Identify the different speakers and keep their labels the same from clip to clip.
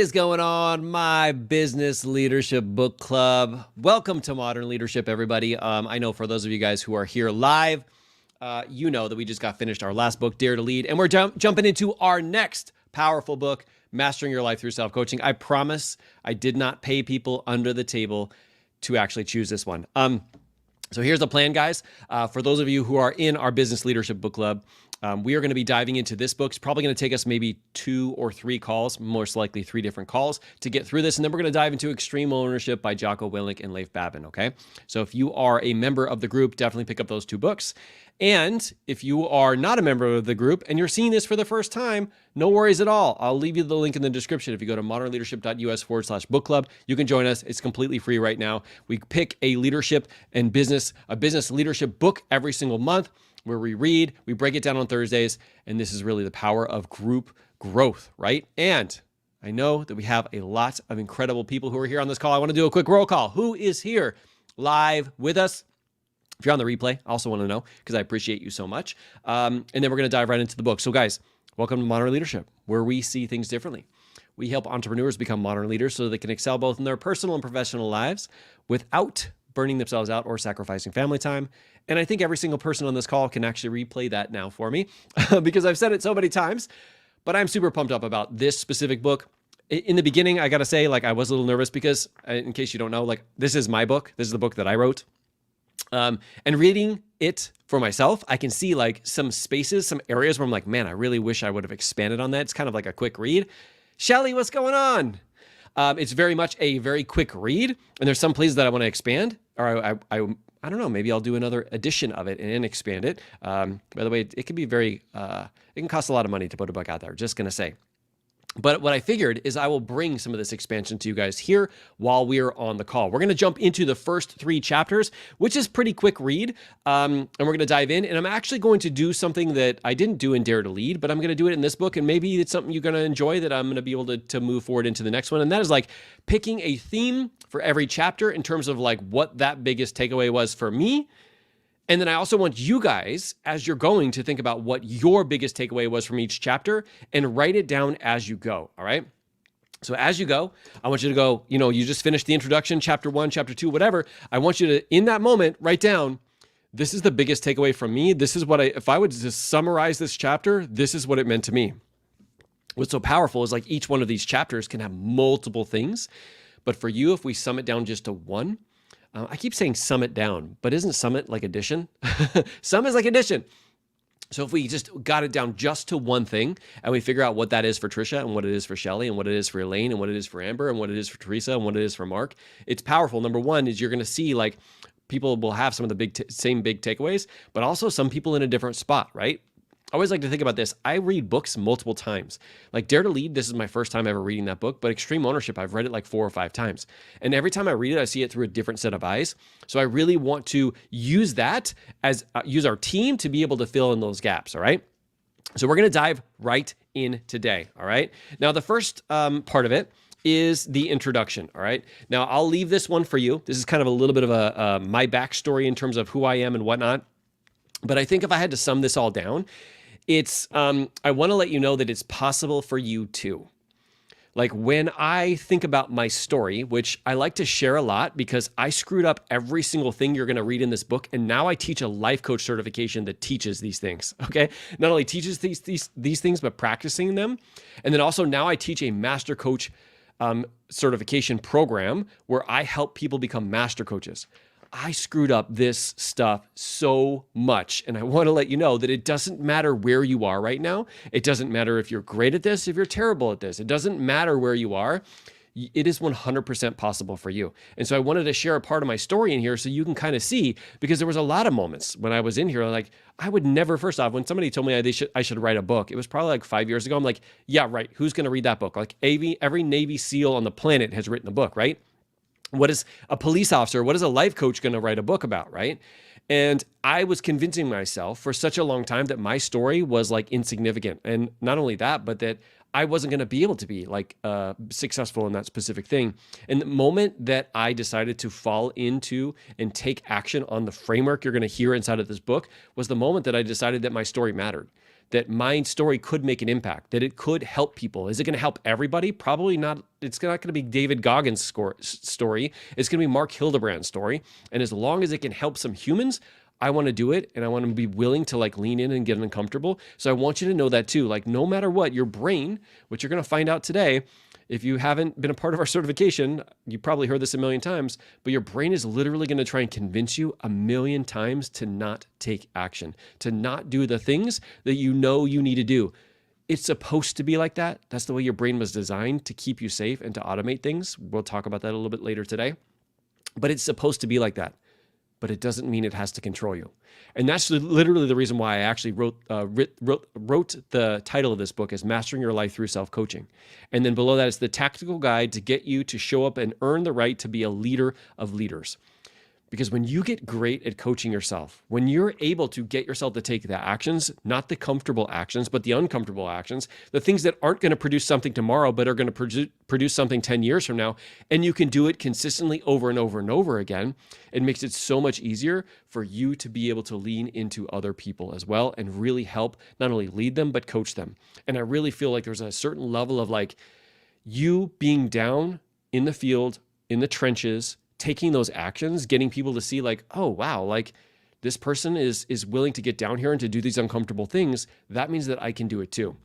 Speaker 1: What is going on, my business leadership book club? Welcome to Modern Leadership, everybody. I know for those of you guys who are here live, you know that we just got finished our last book, Dare to Lead, and we're jumping into our next powerful book, Mastering Your Life Through Self-Coaching. I promise I did not pay people under the table to actually choose this one. So here's the plan, guys. For those of you who are in our business leadership book club, we are going to be diving into this book. It's probably going to take us maybe 2 or 3 calls, most likely 3 different calls to get through this. And then we're going to dive into Extreme Ownership by Jocko Willink and Leif Babin, okay? So if you are a member of the group, definitely pick up those 2 books. And if you are not a member of the group and you're seeing this for the first time, no worries at all. I'll leave you the link in the description. If you go to modernleadership.us/book club, you can join us. It's completely free right now. We pick a leadership and a business leadership book every single month, where we read, we break it down on Thursdays, and this is really the power of group growth, right? And I know that we have a lot of incredible people who are here on this call. I want to do a quick roll call. Who is here live with us? If you're on the replay, I also want to know, because I appreciate you so much. And then we're going to dive right into the book. So guys, welcome to Modern Leadership, where we see things differently. We help entrepreneurs become modern leaders so they can excel both in their personal and professional lives without burning themselves out or sacrificing family time. And I think every single person on this call can actually replay that now for me because I've said it so many times, but I'm super pumped up about this specific book. In the beginning, I got to say, I was a little nervous because, in case you don't know, this is my book. This is the book that I wrote. And reading it for myself, I can see some spaces, some areas where I'm like, man, I really wish I would have expanded on that. It's kind of like a quick read. Shelly, what's going on? It's very much a very quick read, and there's some places that I want to expand, or I don't know, maybe I'll do another edition of it and expand it. By the way, it can be it can cost a lot of money to put a book out there, just going to say. But what I figured is I will bring some of this expansion to you guys here while we're on the call. We're going to jump into the first 3 chapters, which is pretty quick read. And we're going to dive in. And I'm actually going to do something that I didn't do in Dare to Lead, but I'm going to do it in this book. And maybe it's something you're going to enjoy that I'm going to be able to move forward into the next one. And that is picking a theme for every chapter in terms of what that biggest takeaway was for me. And then I also want you guys, as you're going, to think about what your biggest takeaway was from each chapter and write it down as you go, all right? So as you go, I want you to go, you just finished the introduction, chapter 1, chapter 2, whatever. I want you to, in that moment, write down, this is the biggest takeaway from me. This is what if I would just summarize this chapter, this is what it meant to me. What's so powerful is each one of these chapters can have multiple things. But for you, if we sum it down just to one, I keep saying sum it down, but isn't summit like addition? Sum is like addition. So if we just got it down just to one thing and we figure out what that is for Trisha and what it is for Shelly and what it is for Elaine and what it is for Amber and what it is for Teresa and what it is for Mark, it's powerful. Number one is you're going to see people will have some of the same big takeaways, but also some people in a different spot, right? I always like to think about this. I read books multiple times. Dare to Lead, this is my first time ever reading that book, but Extreme Ownership, I've read it 4 or 5 times. And every time I read it, I see it through a different set of eyes. So I really want to use that as, use our team to be able to fill in those gaps, all right? So we're going to dive right in today, all right? Now, the first part of it is the introduction, all right? Now, I'll leave this one for you. This is kind of a little bit of my backstory in terms of who I am and whatnot. But I think if I had to sum this all down, it's, I want to let you know that it's possible for you too. When I think about my story, which I like to share a lot because I screwed up every single thing you're going to read in this book. And now I teach a life coach certification that teaches these things. Okay. Not only teaches these things, but practicing them. And then also now I teach a master coach certification program where I help people become master coaches. I screwed up this stuff so much. And I want to let you know that it doesn't matter where you are right now. It doesn't matter if you're great at this, if you're terrible at this. It doesn't matter where you are. It is 100% possible for you. And so I wanted to share a part of my story in here so you can kind of see, because there was a lot of moments when I was in here, I would never, first off, when somebody told me I should write a book, it was probably 5 years ago. I'm like, yeah, right. Who's going to read that book? Every Navy SEAL on the planet has written a book, right? What is a police officer? What is a life coach going to write a book about, right? And I was convincing myself for such a long time that my story was insignificant. And not only that, but that I wasn't going to be able to be successful in that specific thing. And the moment that I decided to fall into and take action on the framework you're going to hear inside of this book was the moment that I decided that my story mattered. that my story could make an impact, that it could help people. Is it going to help everybody? Probably not. It's not going to be David Goggins' story. It's going to be Mark Hildebrand's story. And as long as it can help some humans, I want to do it, and I want to be willing to like lean in and get uncomfortable. So I want you to know that too. Like no matter what, your brain, which you're going to find out today, if you haven't been a part of our certification, you probably heard this a million times, but your brain is literally going to try and convince you a million times to not take action, to not do the things that you know you need to do. It's supposed to be like that. That's the way your brain was designed, to keep you safe and to automate things. We'll talk about that a little bit later today. But it's supposed to be like that. But it doesn't mean it has to control you. And that's literally the reason why I actually wrote the title of this book as Mastering Your Life Through Self-Coaching. And then below that is the tactical guide to get you to show up and earn the right to be a leader of leaders. Because when you get great at coaching yourself, when you're able to get yourself to take the actions, not the comfortable actions, but the uncomfortable actions, the things that aren't going to produce something tomorrow, but are going to produce something 10 years from now, and you can do it consistently over and over and over again, it makes it so much easier for you to be able to lean into other people as well and really help not only lead them, but coach them. And I really feel like there's a certain level of like you being down in the field, in the trenches, taking those actions, getting people to see like, oh, wow, like this person is willing to get down here and to do these uncomfortable things. That means that I can do it too.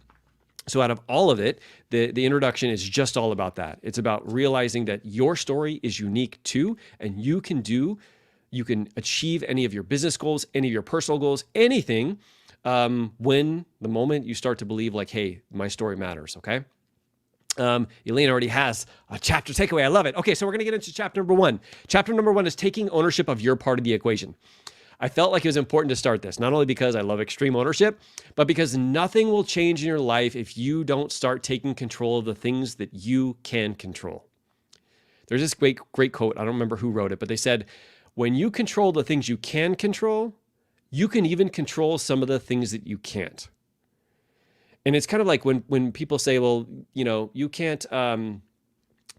Speaker 1: So out of all of it, the introduction is just all about that. It's about realizing that your story is unique too, and you can achieve any of your business goals, any of your personal goals, anything, when the moment you start to believe like, hey, my story matters, okay? Elaine already has a chapter takeaway. I love it. Okay, so we're going to get into chapter number 1. Chapter number 1 is taking ownership of your part of the equation. I felt like it was important to start this, not only because I love extreme ownership, but because nothing will change in your life if you don't start taking control of the things that you can control. There's this great quote. I don't remember who wrote it, but they said, when you control the things you can control, you can even control some of the things that you can't. And it's kind of like when people say, well, you can't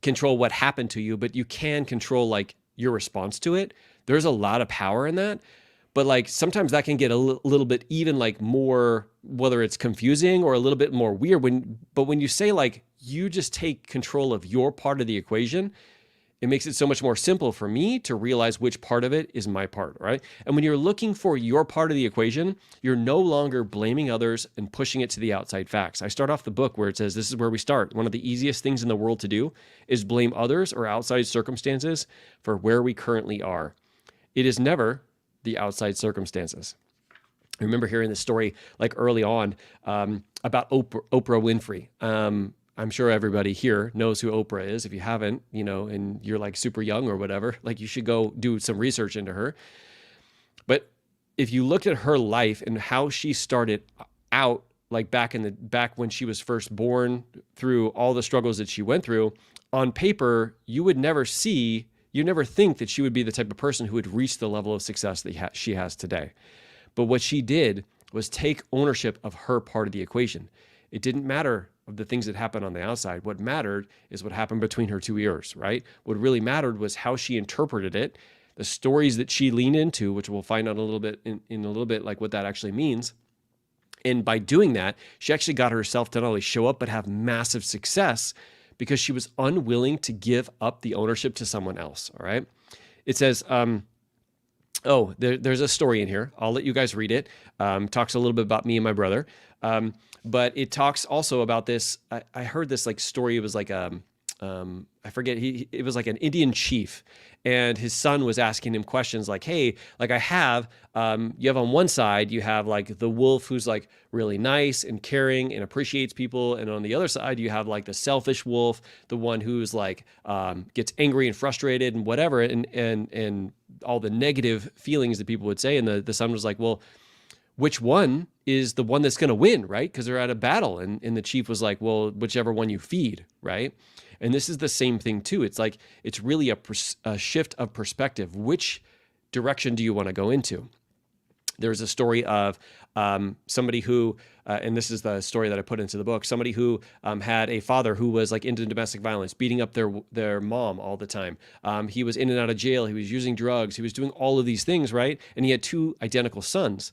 Speaker 1: control what happened to you, but you can control like your response to it. There's a lot of power in that. But like sometimes that can get a little bit even like more, whether it's confusing or a little bit more weird. But when you say like you just take control of your part of the equation, it makes it so much more simple for me to realize which part of it is my part, right? And when you're looking for your part of the equation, you're no longer blaming others and pushing it to the outside facts. I start off the book where it says, this is where we start. One of the easiest things in the world to do is blame others or outside circumstances for where we currently are. It is never the outside circumstances. I remember hearing this story like early on about Oprah Winfrey. I'm sure everybody here knows who Oprah is. If you haven't, and you're like super young or whatever, like you should go do some research into her. But if you looked at her life and how she started out, like back when she was first born, through all the struggles that she went through, on paper, you never think that she would be the type of person who would reach the level of success that she has today. But what she did was take ownership of her part of the equation. It didn't matter of the things that happened on the outside. What mattered is what happened between her two ears, right? What really mattered was how she interpreted it, the stories that she leaned into, which we'll find out a little bit in a little bit, like what that actually means. And by doing that, she actually got herself to not only show up, but have massive success because she was unwilling to give up the ownership to someone else, all right? It says, there's a story in here. I'll let you guys read it. Talks a little bit about me and my brother. But it talks also about this. I heard this like story. It was like I forget. It was like an Indian chief, and his son was asking him questions like, "Hey, like you have on one side you have like the wolf who's like really nice and caring and appreciates people, and on the other side you have like the selfish wolf, the one who's like gets angry and frustrated and whatever, and all the negative feelings that people would say." And the son was like, "Well, which one is the one that's going to win, right? Because they're at a battle." And the chief was like, "Well, whichever one you feed," right? And this is the same thing too. It's like, it's really a shift of perspective. Which direction do you want to go into? There's a story of somebody who, and this is the story that I put into the book, somebody who had a father who was like into domestic violence, beating up their mom all the time. He was in and out of jail. He was using drugs. He was doing all of these things, right? And he had two identical sons.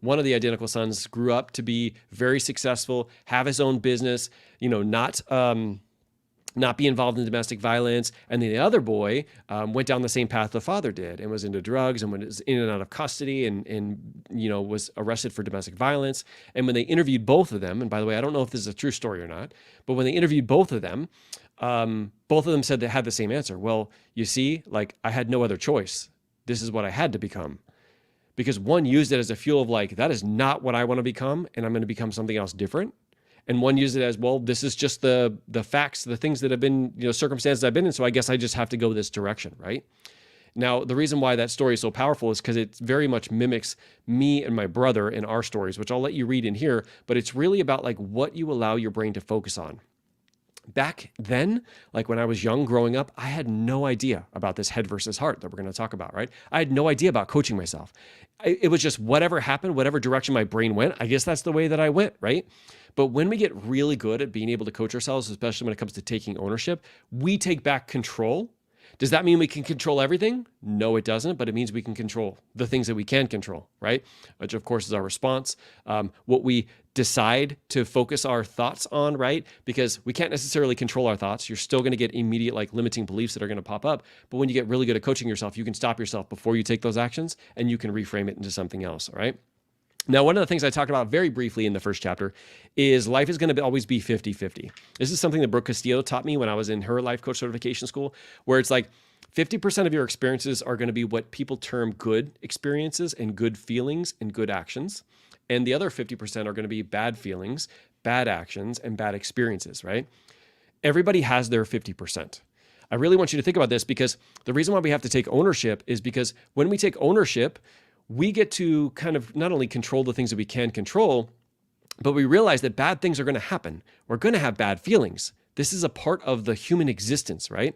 Speaker 1: one of the identical sons grew up to be very successful, have his own business, not be involved in domestic violence. And then the other boy went down the same path the father did and was into drugs and was in and out of custody and was arrested for domestic violence. And when they interviewed both of them, and by the way, I don't know if this is a true story or not, but when they interviewed both of them said they had the same answer. Well, you see, like, I had no other choice. This is what I had to become. Because one used it as a fuel of like, that is not what I want to become, and I'm going to become something else different. And one used it as, well, this is just the facts, the things that have been, circumstances I've been in. So I guess I just have to go this direction, right? Now, the reason why that story is so powerful is because it very much mimics me and my brother in our stories, which I'll let you read in here. But it's really about like what you allow your brain to focus on. Back then, like when I was young growing up, I had no idea about this head versus heart that we're going to talk about, right? I had no idea about coaching myself. It was just whatever happened, whatever direction my brain went, I guess that's the way that I went, right? But when we get really good at being able to coach ourselves, especially when it comes to taking ownership, we take back control. Does that mean we can control everything? No, it doesn't, but it means we can control the things that we can control, right? Which of course is our response, what we decide to focus our thoughts on, right? Because we can't necessarily control our thoughts. You're still going to get immediate like limiting beliefs that are going to pop up. But when you get really good at coaching yourself, you can stop yourself before you take those actions and you can reframe it into something else, all right? Now, one of the things I talked about very briefly in the first chapter is life is going to always be 50-50. This is something that Brooke Castillo taught me when I was in her life coach certification school, where it's like 50% of your experiences are going to be what people term good experiences and good feelings and good actions. And the other 50% are going to be bad feelings, bad actions, and bad experiences, right? Everybody has their 50%. I really want you to think about this because the reason why we have to take ownership is because when we take ownership, we get to kind of not only control the things that we can control, but we realize that bad things are going to happen. We're going to have bad feelings. This is a part of the human existence, right?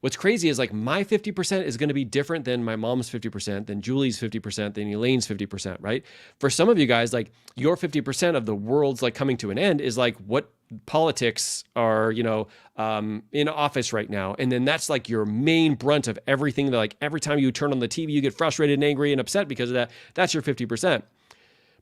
Speaker 1: What's crazy is like my 50% is going to be different than my mom's 50%, than Julie's 50%, than Elaine's 50%, right? For some of you guys, like your 50% of the world's like coming to an end is like what politics are, in office right now. And then that's like your main brunt of everything that like every time you turn on the TV, you get frustrated and angry and upset because of that. That's your 50%.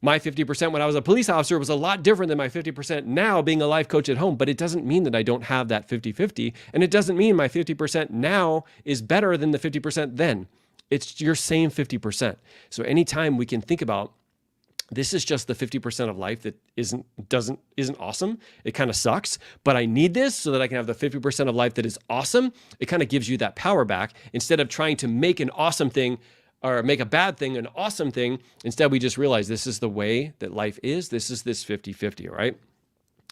Speaker 1: My 50% when I was a police officer was a lot different than my 50% now being a life coach at home, but it doesn't mean that I don't have that 50-50. And it doesn't mean my 50% now is better than the 50% then. It's your same 50%. So anytime we can think about this is just the 50% of life that isn't awesome. It kind of sucks, but I need this so that I can have the 50% of life that is awesome. It kind of gives you that power back instead of trying to make an awesome thing or make a bad thing an awesome thing. Instead, we just realize this is the way that life is. This is this 50-50, all right?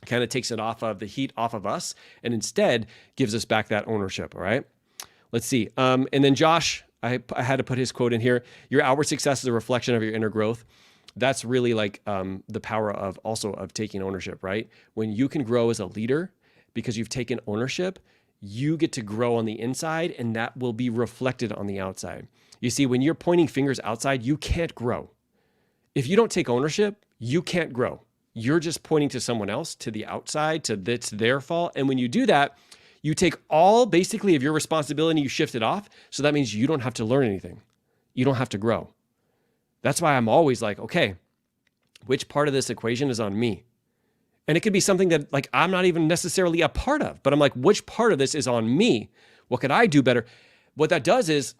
Speaker 1: Kind of takes it off of the heat off of us and instead gives us back that ownership, all right? Let's see. And then Josh, I had to put his quote in here. Your outward success is a reflection of your inner growth. That's really like the power of taking ownership, right? When you can grow as a leader because you've taken ownership, you get to grow on the inside and that will be reflected on the outside. You see, when you're pointing fingers outside, you can't grow. If you don't take ownership, you can't grow. You're just pointing to someone else, to the outside, to that's their fault. And when you do that, you take all basically of your responsibility and you shift it off. So that means you don't have to learn anything. You don't have to grow. That's why I'm always like, okay, which part of this equation is on me? And it could be something that like I'm not even necessarily a part of, but I'm like, which part of this is on me? What could I do better? What that does is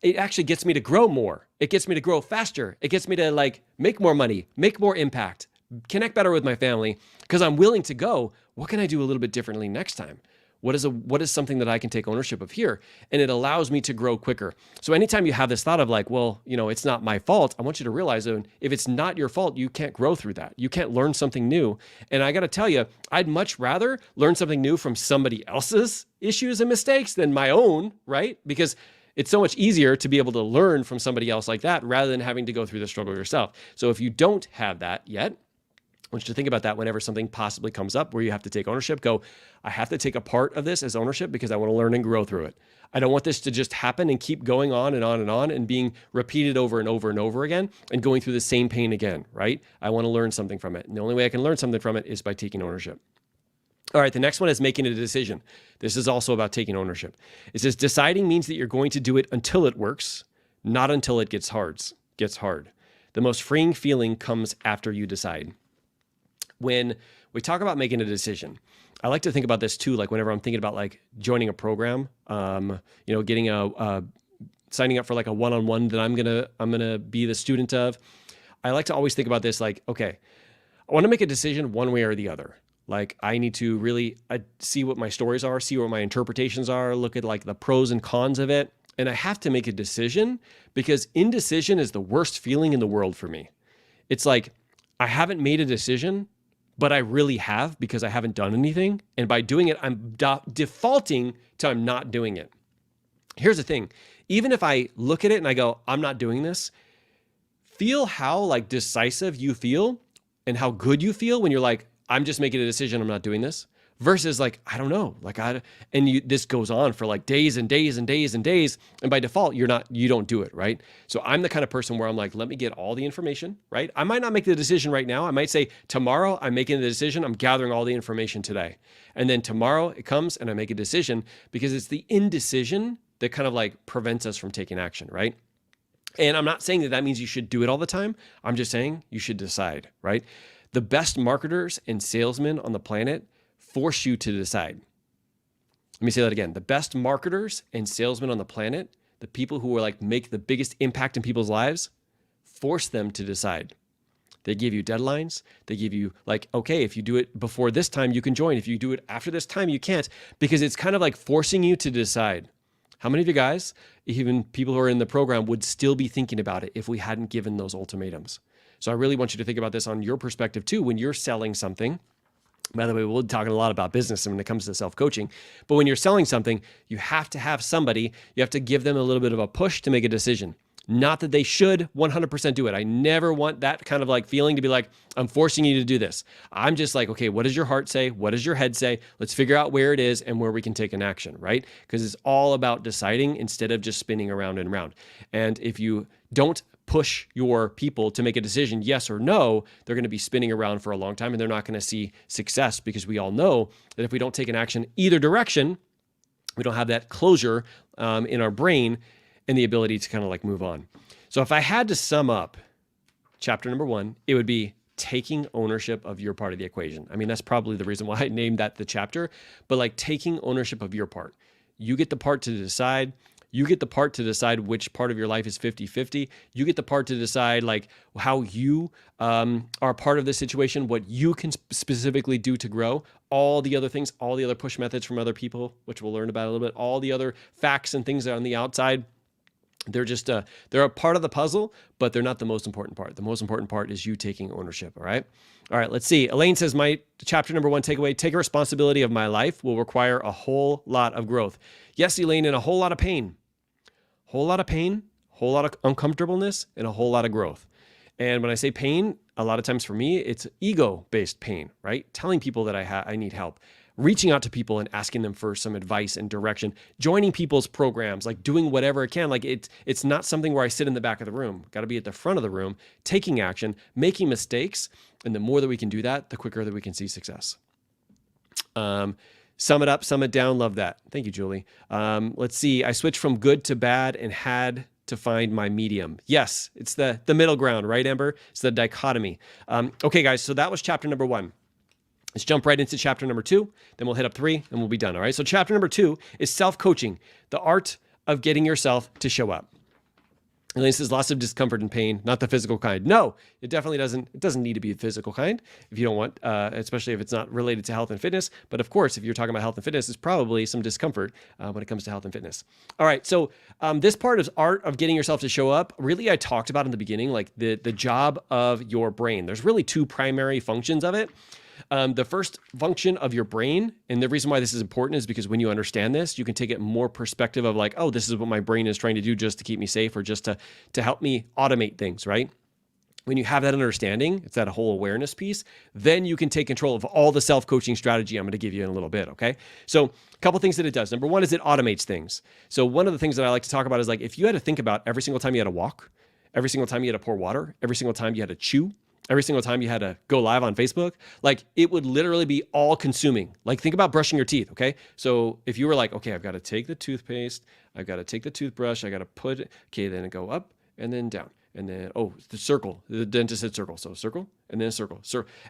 Speaker 1: it actually gets me to grow more. It gets me to grow faster. It gets me to like make more money, make more impact, connect better with my family because I'm willing to go, what can I do a little bit differently next time? What is something that I can take ownership of here? And it allows me to grow quicker. So anytime you have this thought of like, well, it's not my fault, I want you to realize that if it's not your fault, you can't grow through that. You can't learn something new. And I got to tell you, I'd much rather learn something new from somebody else's issues and mistakes than my own, right? Because it's so much easier to be able to learn from somebody else like that rather than having to go through the struggle yourself. So if you don't have that yet, I want you to think about that whenever something possibly comes up where you have to take ownership. Go, I have to take a part of this as ownership because I want to learn and grow through it. I don't want this to just happen and keep going on and on and on and being repeated over and over and over again and going through the same pain again, right? I want to learn something from it. And the only way I can learn something from it is by taking ownership. All right, the next one is making a decision. This is also about taking ownership. It says deciding means that you're going to do it until it works, not until it gets hard. The most freeing feeling comes after you decide. When we talk about making a decision, I like to think about this too. Like whenever I'm thinking about like joining a program, getting signing up for like a one-on-one that I'm gonna be the student of. I like to always think about this like, okay, I want to make a decision one way or the other. Like I need to really see what my stories are, see what my interpretations are, look at like the pros and cons of it. And I have to make a decision because indecision is the worst feeling in the world for me. It's like, I haven't made a decision, but I really have because I haven't done anything. And by doing it, I'm defaulting to I'm not doing it. Here's the thing. Even if I look at it and I go, I'm not doing this, feel how like decisive you feel and how good you feel when you're like, I'm just making a decision, I'm not doing this, versus like, I don't know, like this goes on for like days and days and days and days. And by default, you don't do it, right? So I'm the kind of person where I'm like, let me get all the information, right? I might not make the decision right now. I might say tomorrow I'm making the decision. I'm gathering all the information today. And then tomorrow it comes and I make a decision because it's the indecision that kind of like prevents us from taking action, right? And I'm not saying that means you should do it all the time. I'm just saying you should decide, right? The best marketers and salesmen on the planet force you to decide. Let me say that again. The best marketers and salesmen on the planet, the people who are like make the biggest impact in people's lives, force them to decide. They give you deadlines. They give you like, okay, if you do it before this time, you can join. If you do it after this time, you can't, because it's kind of like forcing you to decide. How many of you guys, even people who are in the program, would still be thinking about it if we hadn't given those ultimatums? So I really want you to think about this on your perspective too. When you're selling something, by the way, we'll be talking a lot about business when it comes to self-coaching, but when you're selling something, you have to have somebody, you have to give them a little bit of a push to make a decision. Not that they should 100% do it. I never want that kind of like feeling to be like, I'm forcing you to do this. I'm just like, okay, what does your heart say? What does your head say? Let's figure out where it is and where we can take an action, right? Because it's all about deciding instead of just spinning around and around. And if you don't push your people to make a decision, yes or no, they're going to be spinning around for a long time and they're not going to see success, because we all know that if we don't take an action either direction, we don't have that closure in our brain and the ability to kind of like move on. So if I had to sum up chapter number 1, it would be taking ownership of your part of the equation. I mean, that's probably the reason why I named that the chapter, but like taking ownership of your part. You get the part to decide. You get the part to decide which part of your life is 50-50. You get the part to decide like how you are part of the situation, what you can specifically do to grow. All the other things, all the other push methods from other people, which we'll learn about a little bit, all the other facts and things that are on the outside, they're just they're a part of the puzzle, but they're not the most important part. The most important part is you taking ownership. All right, let's see. Elaine says, my chapter number 1 takeaway: take responsibility of my life will require a whole lot of growth. Yes, Elaine, and a whole lot of pain. Whole lot of pain, whole lot of uncomfortableness, and a whole lot of growth. And when I say pain, a lot of times for me, it's ego-based pain, right? Telling people that I need help, reaching out to people and asking them for some advice and direction, joining people's programs, like doing whatever I can. Like it's not something where I sit in the back of the room. Got to be at the front of the room, taking action, making mistakes. And the more that we can do that, the quicker that we can see success. Sum it up, sum it down. Love that. Thank you, Julie. Let's see. I switched from good to bad and had to find my medium. Yes, it's the middle ground, right, Amber? It's the dichotomy. Okay, guys, so that was chapter number 1. Let's jump right into chapter number 2. Then we'll hit up 3 and we'll be done. All right. So chapter number 2 is self-coaching, the art of getting yourself to show up. Elaine says lots of discomfort and pain, not the physical kind. No, it definitely doesn't. It doesn't need to be the physical kind if you don't want, especially if it's not related to health and fitness. But of course, if you're talking about health and fitness, it's probably some discomfort when it comes to health and fitness. All right. So this part is art of getting yourself to show up. Really, I talked about in the beginning, like the job of your brain. There's really 2 primary functions of it. The first function of your brain, and the reason why this is important is because when you understand this, you can take it more perspective of like, oh, this is what my brain is trying to do just to keep me safe or just to help me automate things, right? When you have that understanding, it's that whole awareness piece, then you can take control of all the self-coaching strategy I'm going to give you in a little bit, okay? So a couple things that it does. Number 1 is it automates things. So one of the things that I like to talk about is like, if you had to think about every single time you had to walk, every single time you had to pour water, every single time you had to chew, every single time you had to go live on Facebook, like it would literally be all consuming. Like think about brushing your teeth, okay? So if you were like, okay, I've got to take the toothpaste, I've got to take the toothbrush, I got to put it, okay, then go up and then down and then, oh, the circle. The dentist said circle. So circle, and then a circle.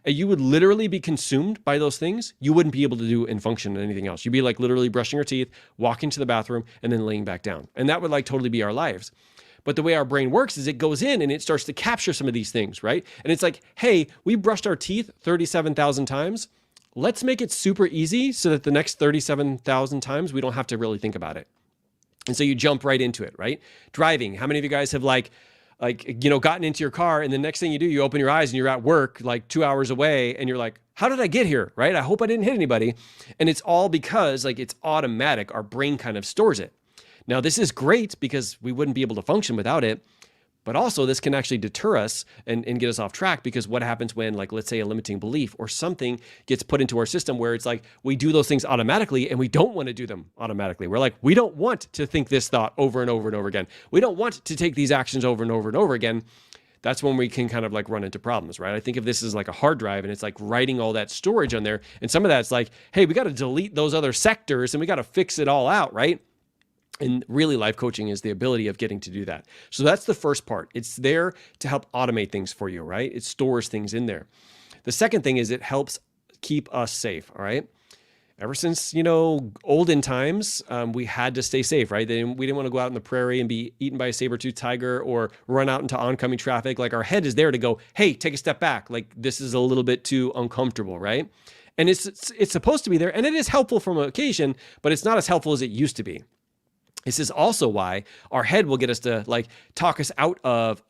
Speaker 1: And you would literally be consumed by those things. You wouldn't be able to do and function in anything else. You'd be like literally brushing your teeth, walking to the bathroom, and then laying back down. And that would like totally be our lives. But the way our brain works is it goes in and it starts to capture some of these things, right? And it's like, hey, we brushed our teeth 37,000 times. Let's make it super easy so that the next 37,000 times we don't have to really think about it. And so you jump right into it, right? Driving. How many of you guys have gotten into your car and the next thing you do, you open your eyes and you're at work like 2 hours away and you're like, how did I get here, right? I hope I didn't hit anybody. And it's all because like it's automatic. Our brain kind of stores it. Now, this is great because we wouldn't be able to function without it. But also this can actually deter us and get us off track, because what happens when, like, let's say a limiting belief or something gets put into our system where it's like we do those things automatically and we don't want to do them automatically. We're like, we don't want to think this thought over and over and over again. We don't want to take these actions over and over and over again. That's when we can kind of like run into problems, right? I think of this as like a hard drive and it's like writing all that storage on there. And some of that's like, hey, we got to delete those other sectors and we got to fix it all out, right? And really, life coaching is the ability of getting to do that. So that's the first part. It's there to help automate things for you, right? It stores things in there. The second thing is it helps keep us safe, all right? Ever since, olden times, we had to stay safe, right? We didn't want to go out in the prairie and be eaten by a saber-toothed tiger or run out into oncoming traffic. Like, our head is there to go, hey, take a step back. Like, this is a little bit too uncomfortable, right? And it's supposed to be there, and it is helpful from occasion, but it's not as helpful as it used to be. This is also why our head will get us to like talk us out of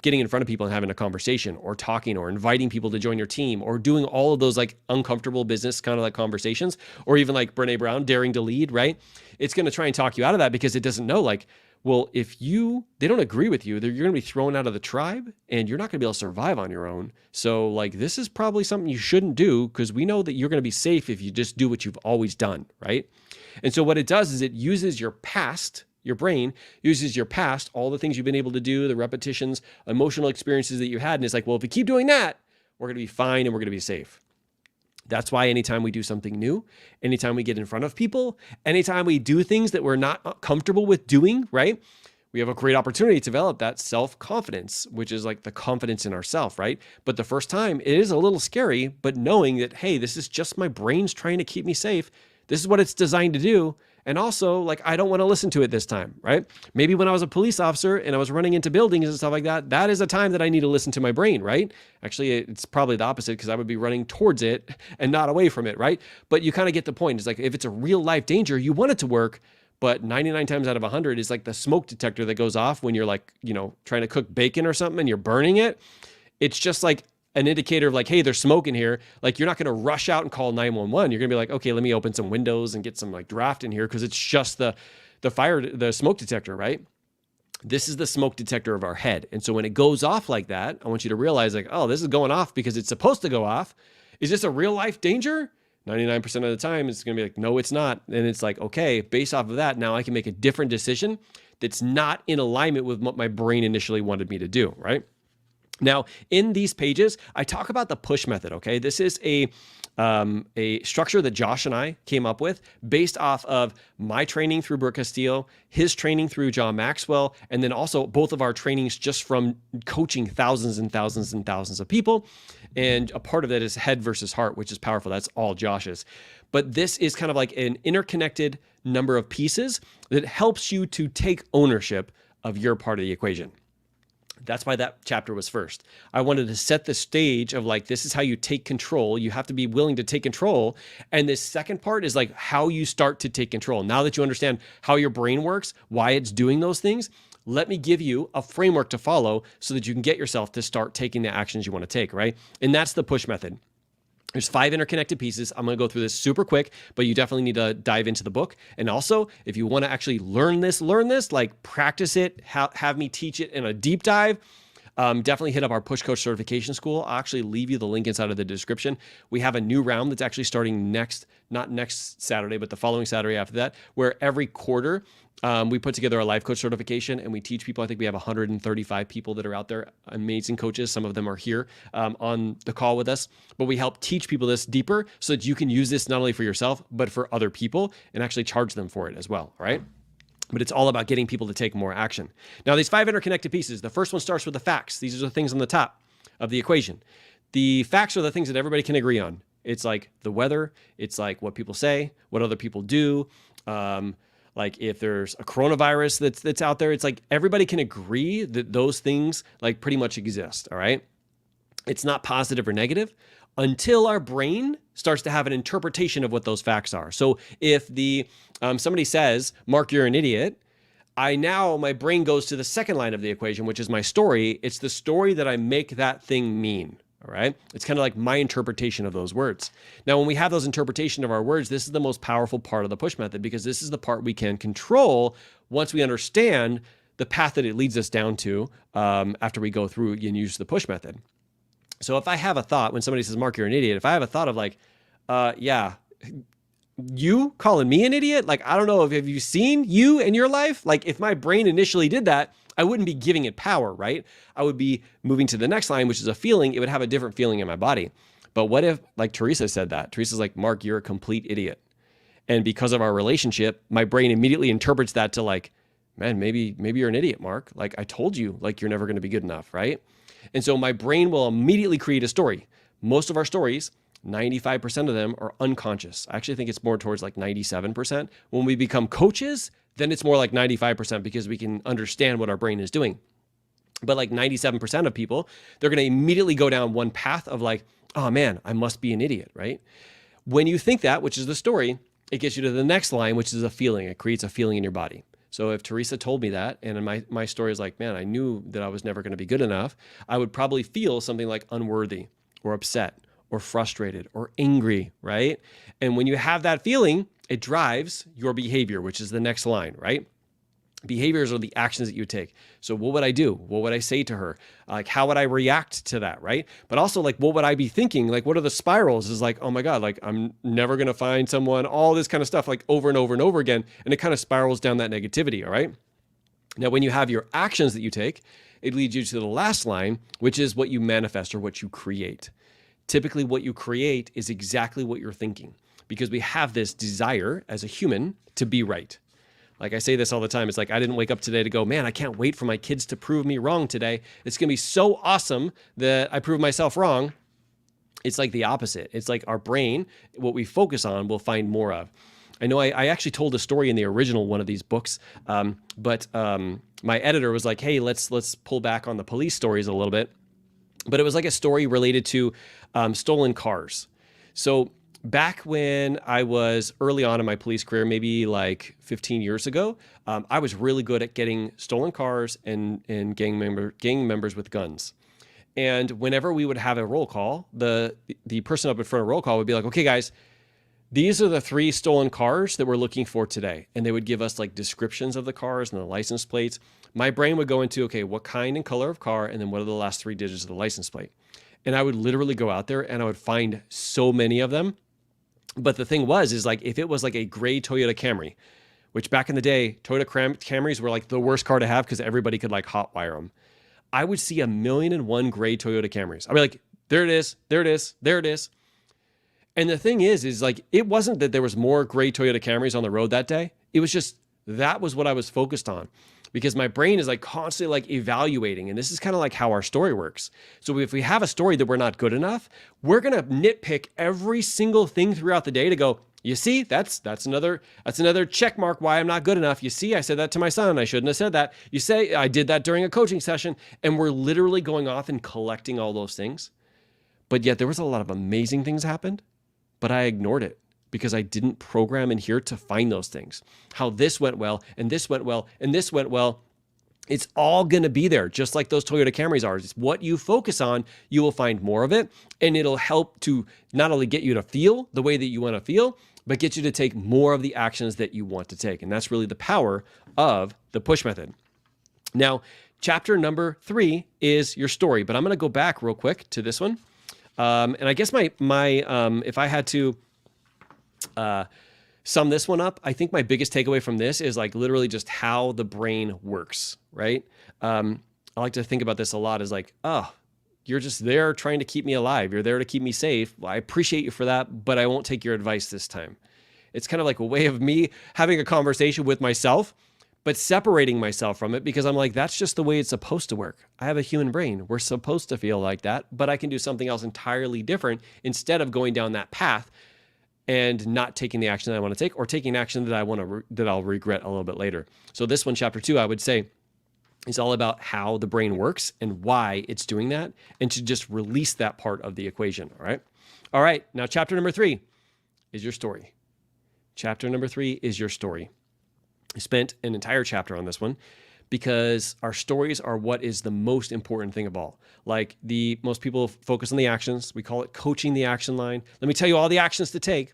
Speaker 1: getting in front of people and having a conversation or talking or inviting people to join your team or doing all of those like uncomfortable business kind of like conversations, or even like Brene Brown, daring to lead, right? It's going to try and talk you out of that because it doesn't know like, well, if they don't agree with you, you're going to be thrown out of the tribe and you're not going to be able to survive on your own. So like, this is probably something you shouldn't do because we know that you're going to be safe if you just do what you've always done, right? And so what it does is it uses your past, your brain uses your past, all the things you've been able to do, the repetitions, emotional experiences that you had. And it's like, well, if we keep doing that, we're going to be fine and we're going to be safe. That's why anytime we do something new, anytime we get in front of people, anytime we do things that we're not comfortable with doing, right? We have a great opportunity to develop that self-confidence, which is like the confidence in ourselves, right? But the first time it is a little scary, but knowing that, hey, this is just my brain's trying to keep me safe. This is what it's designed to do. And also, like, I don't want to listen to it this time, right? Maybe when I was a police officer and I was running into buildings and stuff like that, that is a time that I need to listen to my brain, right? Actually, it's probably the opposite because I would be running towards it and not away from it, right? But you kind of get the point. It's like, if it's a real life danger, you want it to work, but 99 times out of 100 is like the smoke detector that goes off when you're like, trying to cook bacon or something and you're burning it. It's just like an indicator of like, hey, there's smoke in here. Like, you're not going to rush out and call 911. You're going to be like, okay, let me open some windows and get some like draft in here because it's just the smoke detector, right? This is the smoke detector of our head. And so when it goes off like that, I want you to realize like, oh, this is going off because it's supposed to go off. Is this a real life danger? 99% of the time, it's going to be like, no, it's not. And it's like, okay, based off of that, now I can make a different decision that's not in alignment with what my brain initially wanted me to do, right? Now, in these pages, I talk about the push method, okay? This is a structure that Josh and I came up with based off of my training through Brooke Castillo, his training through John Maxwell, and then also both of our trainings just from coaching thousands and thousands and thousands of people. And a part of that is head versus heart, which is powerful. That's all Josh's. But this is kind of like an interconnected number of pieces that helps you to take ownership of your part of the equation. That's why that chapter was first. I wanted to set the stage of like, this is how you take control. You have to be willing to take control. And this second part is like how you start to take control. Now that you understand how your brain works, why it's doing those things, let me give you a framework to follow so that you can get yourself to start taking the actions you want to take, right? And that's the push method. There's 5 interconnected pieces. I'm going to go through this super quick, but you definitely need to dive into the book. And also, if you want to actually learn this, like practice it, have me teach it in a deep dive, definitely hit up our Push Coach Certification School. I'll actually leave you the link inside of the description. We have a new round that's actually starting not next Saturday, but the following Saturday after that, where every quarter we put together a life coach certification and we teach people. I think we have 135 people that are out there, amazing coaches. Some of them are here on the call with us, but we help teach people this deeper so that you can use this not only for yourself, but for other people and actually charge them for it as well, right? but it's all about getting people to take more action. Now, these 5 interconnected pieces, the first one starts with the facts. These are the things on the top of the equation. The facts are the things that everybody can agree on. It's like the weather. It's like what people say, what other people do. Like if there's a coronavirus that's out there, it's like everybody can agree that those things like pretty much exist. All right. It's not positive or negative until our brain starts to have an interpretation of what those facts are. So if somebody says, Mark, you're an idiot, my brain goes to the second line of the equation, which is my story. It's the story that I make that thing mean. All right. It's kind of like my interpretation of those words. Now, when we have those interpretation of our words, this is the most powerful part of the push method, because this is the part we can control once we understand the path that it leads us down to after we go through and use the push method. So if I have a thought, when somebody says, Mark, you're an idiot, if I have a thought of like, yeah, you calling me an idiot? Like, I don't know, have you seen you in your life? Like if my brain initially did that, I wouldn't be giving it power, right? I would be moving to the next line, which is a feeling. It would have a different feeling in my body. But what if, like Teresa said that? Teresa's like, Mark, you're a complete idiot. And because of our relationship, my brain immediately interprets that to like, man, maybe you're an idiot, Mark. Like I told you, like you're never going to be good enough, right? And so my brain will immediately create a story. Most of our stories, 95% of them are unconscious. I actually think it's more towards like 97%. When we become coaches, then it's more like 95% because we can understand what our brain is doing. But like 97% of people, they're going to immediately go down one path of like, oh man, I must be an idiot, right? When you think that, which is the story, it gets you to the next line, which is a feeling. It creates a feeling in your body. So if Teresa told me that, and my story is like, man, I knew that I was never going to be good enough, I would probably feel something like unworthy or upset or frustrated or angry, right? And when you have that feeling, it drives your behavior, which is the next line, right? Behaviors are the actions that you take. So what would I do? What would I say to her? Like, how would I react to that, right? But also, like, what would I be thinking? Like, what are the spirals? Is like, oh my God, like, I'm never going to find someone, all this kind of stuff, like over and over and over again. And it kind of spirals down that negativity, all right? Now, when you have your actions that you take, it leads you to the last line, which is what you manifest or what you create. Typically, what you create is exactly what you're thinking, because we have this desire as a human to be right. Like I say this all the time. It's like, I didn't wake up today to go, man, I can't wait for my kids to prove me wrong today. It's going to be so awesome that I prove myself wrong. It's like the opposite. It's like our brain, what we focus on, we'll find more of. I know I actually told a story in the original one of these books, but my editor was like, hey, let's pull back on the police stories a little bit. But it was like a story related to stolen cars. So back when I was early on in my police career, maybe like 15 years ago, I was really good at getting stolen cars and gang members with guns. And whenever we would have a roll call, the person up in front of roll call would be like, okay, guys, these are the 3 stolen cars that we're looking for today. And they would give us like descriptions of the cars and the license plates. My brain would go into, okay, what kind and color of car? And then what are the last 3 digits of the license plate? And I would literally go out there and I would find so many of them. But the thing is like, if it was like a gray Toyota Camry, which back in the day, Toyota Camrys were like the worst car to have because everybody could like hotwire them. I would see 1,000,001 gray Toyota Camrys. I'd be like, there it is, there it is, there it is. And the thing is like, it wasn't that there was more gray Toyota Camrys on the road that day. It was just, that was what I was focused on, because my brain is like constantly like evaluating. And this is kind of like how our story works. So if we have a story that we're not good enough, we're going to nitpick every single thing throughout the day to go, you see, that's another check mark why I'm not good enough. You see, I said that to my son. I shouldn't have said that. You say I did that during a coaching session, and we're literally going off and collecting all those things. But yet there was a lot of amazing things happened, but I ignored it because I didn't program in here to find those things. How this went well, and this went well, and this went well. It's all going to be there, just like those Toyota Camrys are. It's what you focus on, you will find more of it, and it'll help to not only get you to feel the way that you want to feel, but get you to take more of the actions that you want to take. And that's really the power of the push method. Now, chapter number 3 is your story, but I'm going to go back real quick to this one. And I guess my if I had to sum this one up, I think my biggest takeaway from this is like literally just how the brain works, right? I like to think about this a lot as like, oh, you're just there trying to keep me alive. You're there to keep me safe. Well, I appreciate you for that, but I won't take your advice this time. It's kind of like a way of me having a conversation with myself, but separating myself from it because I'm like, that's just the way it's supposed to work. I have a human brain. We're supposed to feel like that, but I can do something else entirely different instead of going down that path and not taking the action that I want to take, or taking action that that I'll regret a little bit later. So this one, chapter 2, I would say, is all about how the brain works and why it's doing that, and to just release that part of the equation. All right. Now, chapter number 3 is your story. Chapter number 3 is your story. I spent an entire chapter on this one because our stories are what is the most important thing of all. Like, most people focus on the actions. We call it coaching the action line. Let me tell you all the actions to take.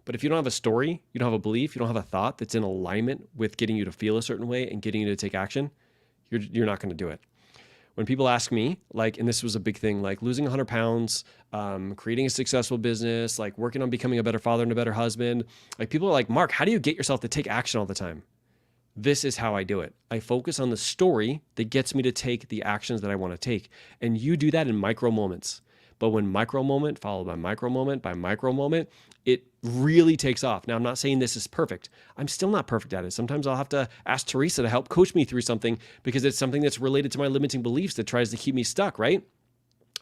Speaker 1: But if you don't have a story, you don't have a belief, you don't have a thought that's in alignment with getting you to feel a certain way and getting you to take action, you're not going to do it. When people ask me, like, and this was a big thing, like losing 100 pounds, creating a successful business, like working on becoming a better father and a better husband, like, people are like, Mark, how do you get yourself to take action all the time? This is how I do it. I focus on the story that gets me to take the actions that I want to take. And you do that in micro moments. But when micro moment followed by micro moment, it really takes off. Now, I'm not saying this is perfect. I'm still not perfect at it. Sometimes I'll have to ask Teresa to help coach me through something because it's something that's related to my limiting beliefs that tries to keep me stuck, right?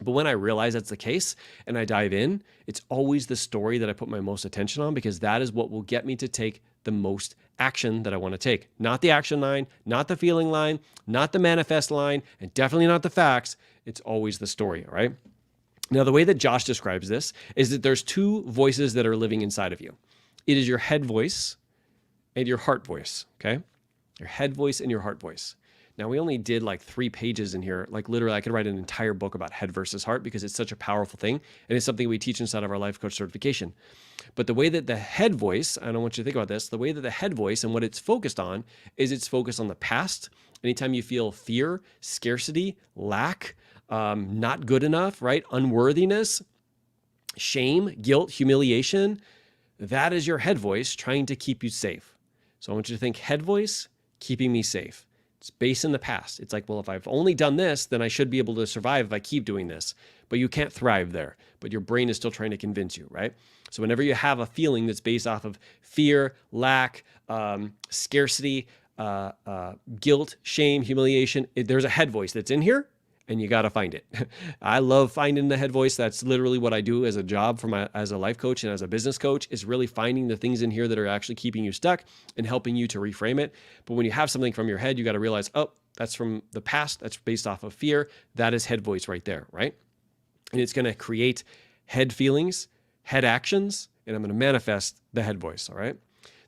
Speaker 1: But when I realize that's the case and I dive in, it's always the story that I put my most attention on, because that is what will get me to take the most action that I want to take. Not the action line, not the feeling line, not the manifest line, and definitely not the facts. It's always the story, all right? Now, the way that Josh describes this is that there's 2 voices that are living inside of you. It is your head voice and your heart voice, okay? Your head voice and your heart voice. Now, we only did like 3 pages in here. Like, literally, I could write an entire book about head versus heart because it's such a powerful thing. And it's something we teach inside of our life coach certification. But the way that the head voice, I don't want you to think about this, the way that the head voice and what it's focused on is it's focused on the past. Anytime you feel fear, scarcity, lack, not good enough, right? Unworthiness, shame, guilt, humiliation, that is your head voice trying to keep you safe. So I want you to think head voice, keeping me safe. It's based in the past. It's like, well, if I've only done this, then I should be able to survive if I keep doing this. But you can't thrive there. But your brain is still trying to convince you, right? So whenever you have a feeling that's based off of fear, lack, scarcity, guilt, shame, humiliation, there's a head voice that's in here, and you got to find it. I love finding the head voice. That's literally what I do as a job as a life coach and as a business coach, is really finding the things in here that are actually keeping you stuck and helping you to reframe it. But when you have something from your head, you got to realize, oh, that's from the past. That's based off of fear. That is head voice right there, right? And it's going to create head feelings, head actions, and I'm going to manifest the head voice, all right?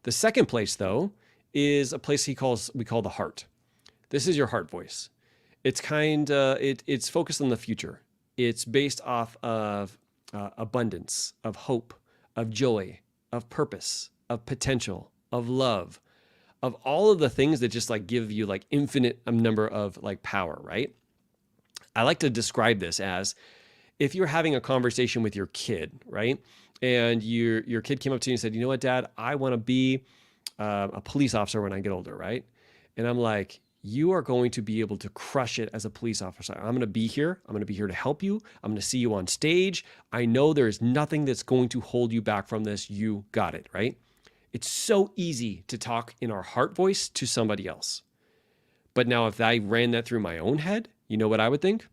Speaker 1: The second place, though, is a place we call the heart. This is your heart voice. It's it's focused on the future. It's based off of abundance, of hope, of joy, of purpose, of potential, of love, of all of the things that just like give you like infinite number of like power, right? I like to describe this as if you're having a conversation with your kid, right? And your kid came up to you and said, you know what, Dad, I want to be a police officer when I get older, right? And I'm like, you are going to be able to crush it as a police officer. I'm going to be here. I'm going to be here to help you. I'm going to see you on stage. I know there is nothing that's going to hold you back from this. You got it, right? It's so easy to talk in our heart voice to somebody else. But now if I ran that through my own head, you know what I would think?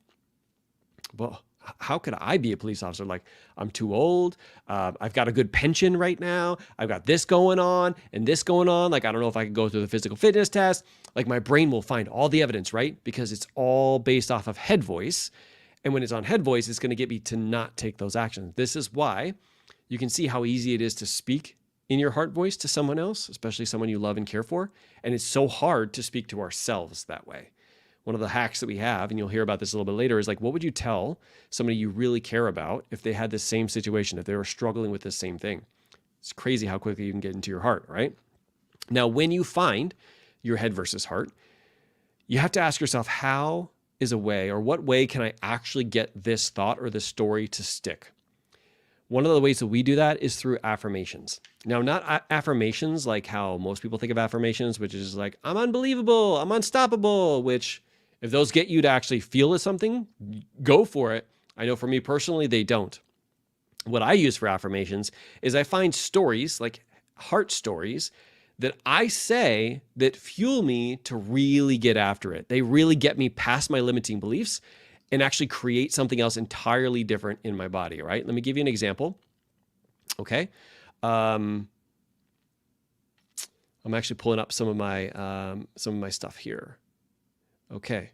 Speaker 1: Well, how could I be a police officer? Like, I'm too old. I've got a good pension right now. I've got this going on and this going on. Like, I don't know if I could go through the physical fitness test. Like, my brain will find all the evidence, right? Because it's all based off of head voice. And when it's on head voice, it's going to get me to not take those actions. This is why you can see how easy it is to speak in your heart voice to someone else, especially someone you love and care for. And it's so hard to speak to ourselves that way. One of the hacks that we have, and you'll hear about this a little bit later, is like, what would you tell somebody you really care about if they had the same situation, if they were struggling with the same thing? It's crazy how quickly you can get into your heart, right? Now, when you find your head versus heart, you have to ask yourself, how is a way, or what way can I actually get this thought or this story to stick? One of the ways that we do that is through affirmations. Now, not affirmations like how most people think of affirmations, which is like, I'm unbelievable, I'm unstoppable, which if those get you to actually feel something, go for it. I know for me personally, they don't. What I use for affirmations is I find stories, like heart stories, that I say that fuel me to really get after it. They really get me past my limiting beliefs and actually create something else entirely different in my body, right? Let me give you an example. Okay. I'm actually pulling up some of my stuff here. Okay.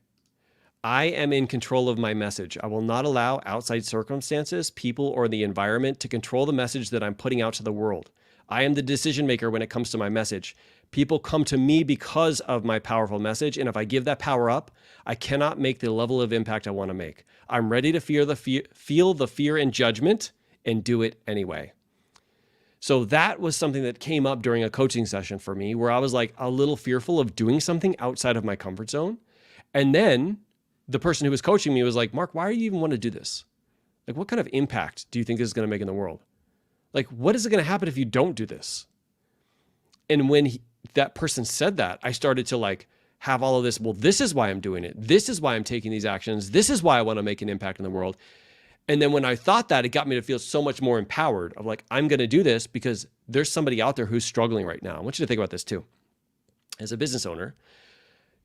Speaker 1: I am in control of my message. I will not allow outside circumstances, people, or the environment to control the message that I'm putting out to the world. I am the decision maker when it comes to my message. People come to me because of my powerful message, and if I give that power up, I cannot make the level of impact I want to make. I'm ready to feel the fear and judgment and do it anyway. So that was something that came up during a coaching session for me where I was like a little fearful of doing something outside of my comfort zone. And then the person who was coaching me was like, Mark, why do you even want to do this? Like, what kind of impact do you think this is going to make in the world? Like, what is it going to happen if you don't do this? And when that person said that, I started to like have all of this. Well, this is why I'm doing it. This is why I'm taking these actions. This is why I want to make an impact in the world. And then when I thought that, it got me to feel so much more empowered of like, I'm going to do this because there's somebody out there who's struggling right now. I want you to think about this too. As a business owner,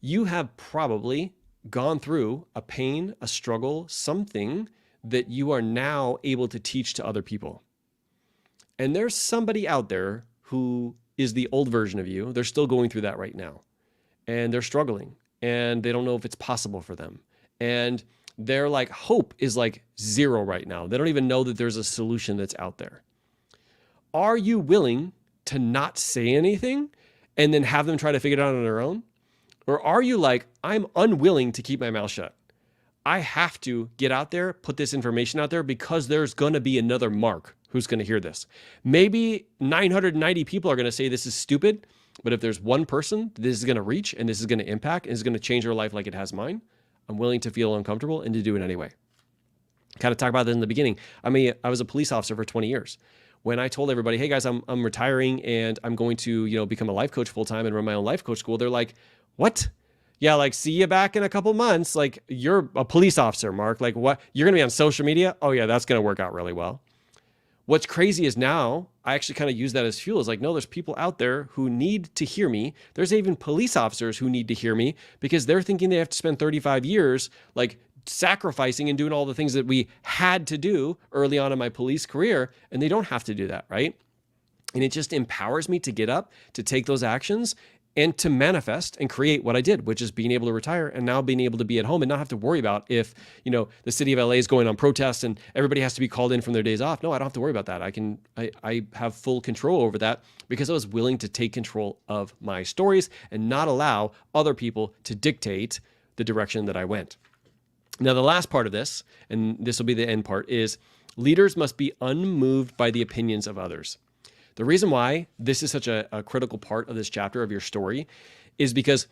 Speaker 1: you have probably gone through a pain, a struggle, something that you are now able to teach to other people. And there's somebody out there who is the old version of you. They're still going through that right now. And they're struggling. And they don't know if it's possible for them. And their like hope is like zero right now. They don't even know that there's a solution that's out there. Are you willing to not say anything and then have them try to figure it out on their own? Or are you like, I'm unwilling to keep my mouth shut. I have to get out there, put this information out there because there's going to be another Mark who's going to hear this. Maybe 990 people are going to say this is stupid, but if there's one person this is going to reach and this is going to impact and is going to change their life like it has mine, I'm willing to feel uncomfortable and to do it anyway. Kind of talk about this in the beginning. I mean, I was a police officer for 20 years. When I told everybody, hey guys, I'm retiring and I'm going to, become a life coach full time and run my own life coach school, they're like, what? Yeah, like, see you back in a couple months. Like, you're a police officer, Mark. Like, what? You're going to be on social media? Oh, yeah, that's going to work out really well. What's crazy is now I actually kind of use that as fuel. It's like, no, there's people out there who need to hear me. There's even police officers who need to hear me because they're thinking they have to spend 35 years, like, sacrificing and doing all the things that we had to do early on in my police career. And they don't have to do that, right? And it just empowers me to get up, to take those actions, and to manifest and create what I did, which is being able to retire and now being able to be at home and not have to worry about if, the city of LA is going on protests and everybody has to be called in from their days off. No, I don't have to worry about that. I have full control over that because I was willing to take control of my stories and not allow other people to dictate the direction that I went. Now, the last part of this, and this will be the end part, is leaders must be unmoved by the opinions of others. The reason why this is such a critical part of this chapter of your story is because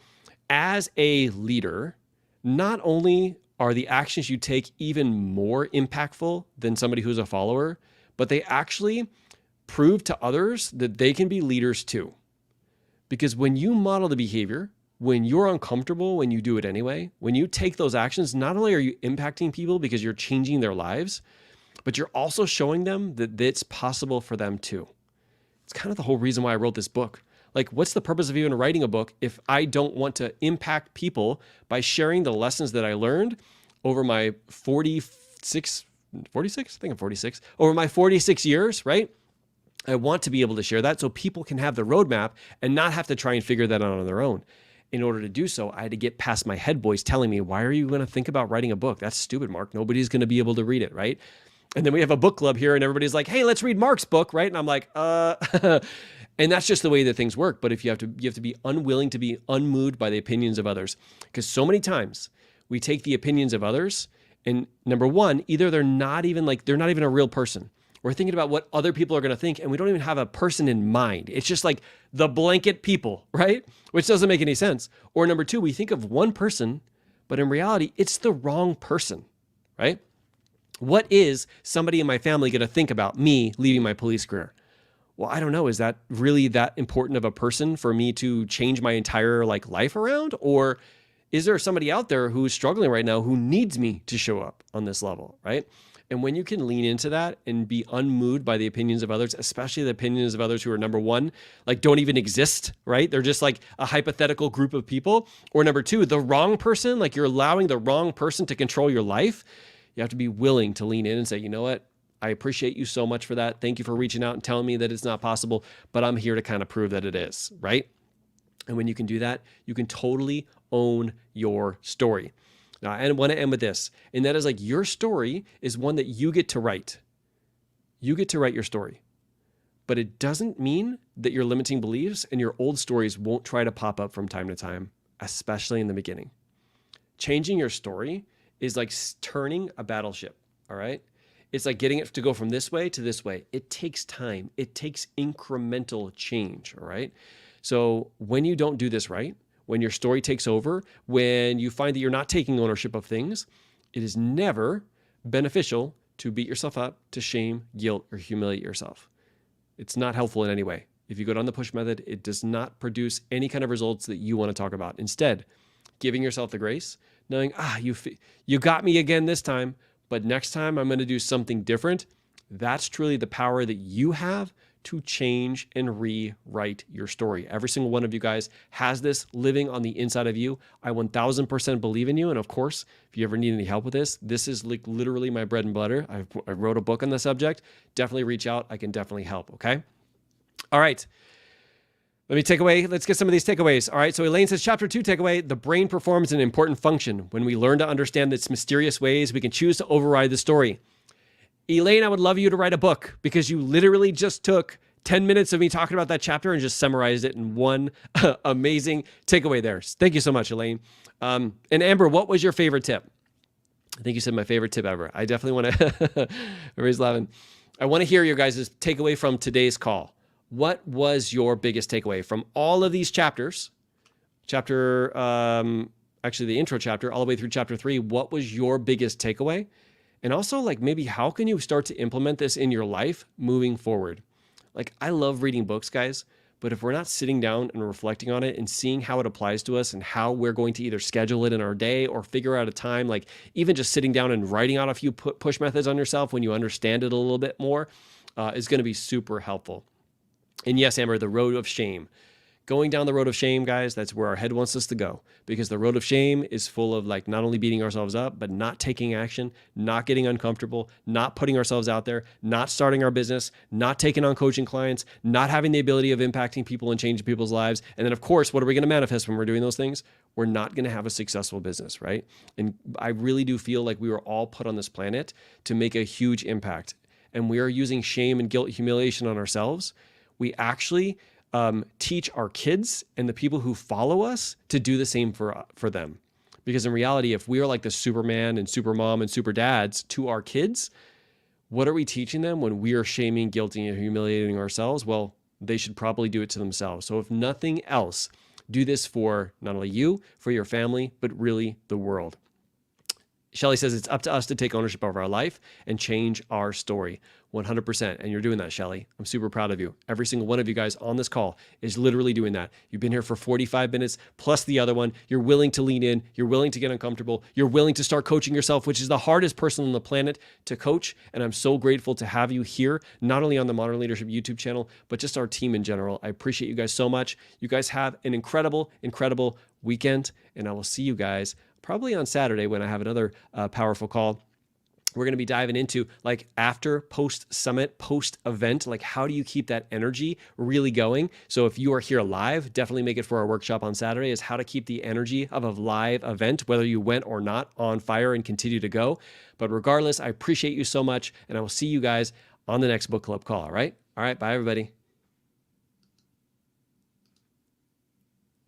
Speaker 1: as a leader, not only are the actions you take even more impactful than somebody who's a follower, but they actually prove to others that they can be leaders too. Because when you model the behavior, when you're uncomfortable, when you do it anyway, when you take those actions, not only are you impacting people because you're changing their lives, but you're also showing them that it's possible for them too. It's kind of the whole reason why I wrote this book. Like, what's the purpose of even writing a book if I don't want to impact people by sharing the lessons that I learned over my 46, I think I'm 46, over my 46 years, right? I want to be able to share that so people can have the roadmap and not have to try and figure that out on their own. In order to do so, I had to get past my head voice telling me, why are you going to think about writing a book? That's stupid, Mark. Nobody's going to be able to read it, right? And then we have a book club here and everybody's like, hey, let's read Mark's book, right? And I'm like, and that's just the way that things work. But if you have to be unwilling to be unmoved by the opinions of others, because so many times we take the opinions of others and number one, either they're not even a real person. We're thinking about what other people are going to think and we don't even have a person in mind. It's just like the blanket people, right? Which doesn't make any sense. Or number two, we think of one person, but in reality, it's the wrong person, right? What is somebody in my family going to think about me leaving my police career? Well, I don't know. Is that really that important of a person for me to change my entire life around? Or is there somebody out there who's struggling right now who needs me to show up on this level, right? And when you can lean into that and be unmoved by the opinions of others, especially the opinions of others who are, number one, like don't even exist, right? They're just like a hypothetical group of people. Or number two, the wrong person, like you're allowing the wrong person to control your life. You have to be willing to lean in and say, you know what? I appreciate you so much for that. Thank you for reaching out and telling me that it's not possible, but I'm here to kind of prove that it is, right? And when you can do that, you can totally own your story. Now, I want to end with this, and that is like your story is one that you get to write. You get to write your story, but it doesn't mean that your limiting beliefs and your old stories won't try to pop up from time to time, especially in the beginning. Changing your story is like turning a battleship, all right? It's like getting it to go from this way to this way. It takes time. It takes incremental change, all right? So when you don't do this right, when your story takes over, when you find that you're not taking ownership of things, it is never beneficial to beat yourself up, to shame, guilt, or humiliate yourself. It's not helpful in any way. If you go down the push method, it does not produce any kind of results that you want to talk about. Instead, giving yourself the grace, knowing, you got me again this time, but next time I'm going to do something different. That's truly the power that you have to change and rewrite your story. Every single one of you guys has this living on the inside of you. I 1000% believe in you. And of course, if you ever need any help with this is like literally my bread and butter. I wrote a book on the subject. Definitely reach out. I can definitely help. Okay. All right. Let's get some of these takeaways. All right. So Elaine says, chapter 2 takeaway, the brain performs an important function. When we learn to understand its mysterious ways, we can choose to override the story. Elaine, I would love you to write a book because you literally just took 10 minutes of me talking about that chapter and just summarized it in one amazing takeaway there. Thank you so much, Elaine. And Amber, what was your favorite tip? I think you said my favorite tip ever. I definitely want to, everybody's laughing. I want to hear your guys' takeaway from today's call. What was your biggest takeaway from all of these chapters? Actually the intro chapter all the way through chapter 3. What was your biggest takeaway? And also, like, maybe how can you start to implement this in your life moving forward? Like, I love reading books, guys, but if we're not sitting down and reflecting on it and seeing how it applies to us and how we're going to either schedule it in our day or figure out a time, like even just sitting down and writing out a few push methods on yourself when you understand it a little bit more is going to be super helpful. And yes, Amber, the road of shame. Going down the road of shame, guys, that's where our head wants us to go, because the road of shame is full of like not only beating ourselves up, but not taking action, not getting uncomfortable, not putting ourselves out there, not starting our business, not taking on coaching clients, not having the ability of impacting people and changing people's lives. And then, of course, what are we going to manifest when we're doing those things? We're not going to have a successful business, right? And I really do feel like we were all put on this planet to make a huge impact. And we are using shame and guilt, humiliation on ourselves. We actually teach our kids and the people who follow us to do the same for them. Because in reality, if we are like the Superman and Supermom and Super Dads to our kids, what are we teaching them when we are shaming, guilting, and humiliating ourselves? Well, they should probably do it to themselves. So if nothing else, do this for not only you, for your family, but really the world. Shelly says it's up to us to take ownership of our life and change our story 100%. And you're doing that, Shelly. I'm super proud of you. Every single one of you guys on this call is literally doing that. You've been here for 45 minutes plus the other one. You're willing to lean in. You're willing to get uncomfortable. You're willing to start coaching yourself, which is the hardest person on the planet to coach. And I'm so grateful to have you here, not only on the Modern Leadership YouTube channel, but just our team in general. I appreciate you guys so much. You guys have an incredible, incredible weekend. And I will see you guys probably on Saturday when I have another powerful call. We're going to be diving into like after post-summit, post-event, like how do you keep that energy really going? So if you are here live, definitely make it for our workshop on Saturday, is how to keep the energy of a live event, whether you went or not, on fire and continue to go. But regardless, I appreciate you so much, and I will see you guys on the next book club call, all right? All right, bye everybody.